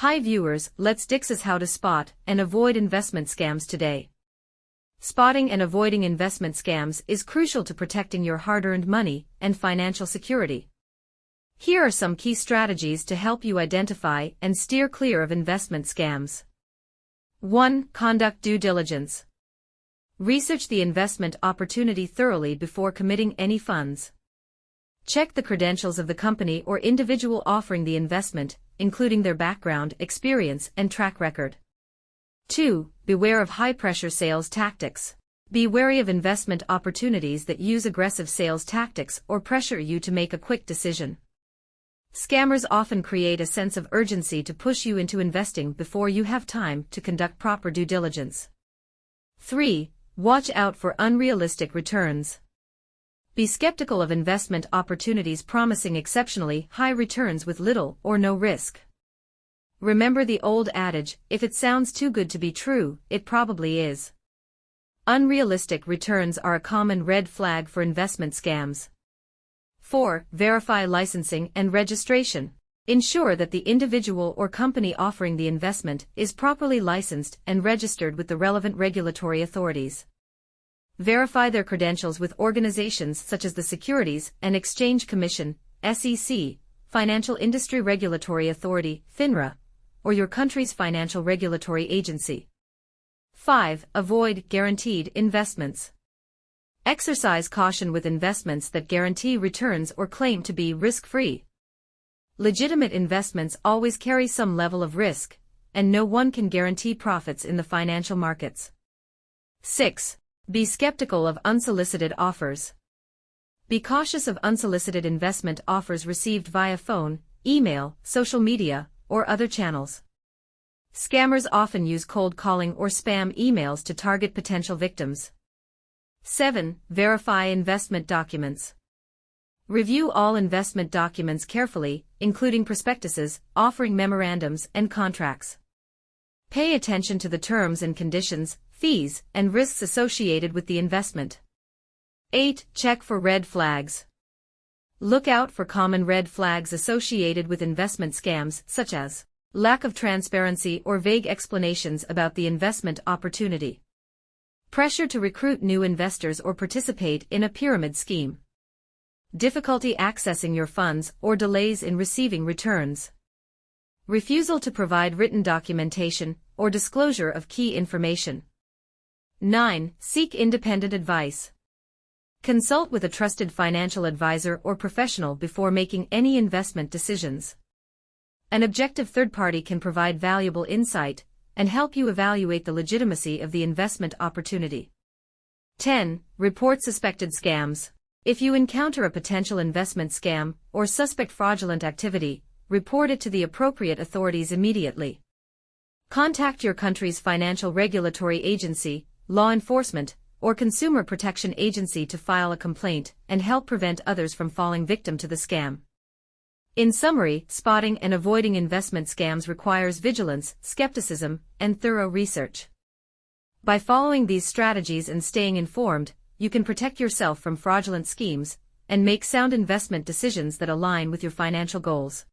Hi viewers, let's discuss how to spot and avoid investment scams today. Spotting and avoiding investment scams is crucial to protecting your hard-earned money and financial security. Here are some key strategies to help you identify and steer clear of investment scams. 1. Conduct due diligence. Research the investment opportunity thoroughly before committing any funds. Check the credentials of the company or individual offering the investment, including their background, experience, and track record. 2. Beware of high-pressure sales tactics. Be wary of investment opportunities that use aggressive sales tactics or pressure you to make a quick decision. Scammers often create a sense of urgency to push you into investing before you have time to conduct proper due diligence. 3. Watch out for unrealistic returns. Be skeptical of investment opportunities promising exceptionally high returns with little or no risk. Remember the old adage, if it sounds too good to be true, it probably is. Unrealistic returns are a common red flag for investment scams. 4. Verify licensing and registration. Ensure that the individual or company offering the investment is properly licensed and registered with the relevant regulatory authorities. Verify their credentials with organizations such as the Securities and Exchange Commission, SEC, Financial Industry Regulatory Authority, FINRA, or your country's financial regulatory agency. 5. Avoid guaranteed investments. Exercise caution with investments that guarantee returns or claim to be risk-free. Legitimate investments always carry some level of risk, and no one can guarantee profits in the financial markets. 6. Be skeptical of unsolicited offers. Be cautious of unsolicited investment offers received via phone, email, social media, or other channels. Scammers often use cold calling or spam emails to target potential victims. 7. Verify investment documents. Review all investment documents carefully, including prospectuses, offering memorandums, and contracts. Pay attention to the terms and conditions, fees, and risks associated with the investment. 8. Check for red flags. Look out for common red flags associated with investment scams, such as lack of transparency or vague explanations about the investment opportunity, pressure to recruit new investors or participate in a pyramid scheme, difficulty accessing your funds or delays in receiving returns, refusal to provide written documentation or disclosure of key information. 9. Seek independent advice. Consult with a trusted financial advisor or professional before making any investment decisions. An objective third party can provide valuable insight and help you evaluate the legitimacy of the investment opportunity. 10. Report suspected scams. If you encounter a potential investment scam or suspect fraudulent activity, report it to the appropriate authorities immediately. Contact your country's financial regulatory agency, law enforcement, or consumer protection agency to file a complaint and help prevent others from falling victim to the scam. In summary, spotting and avoiding investment scams requires vigilance, skepticism, and thorough research. By following these strategies and staying informed, you can protect yourself from fraudulent schemes and make sound investment decisions that align with your financial goals.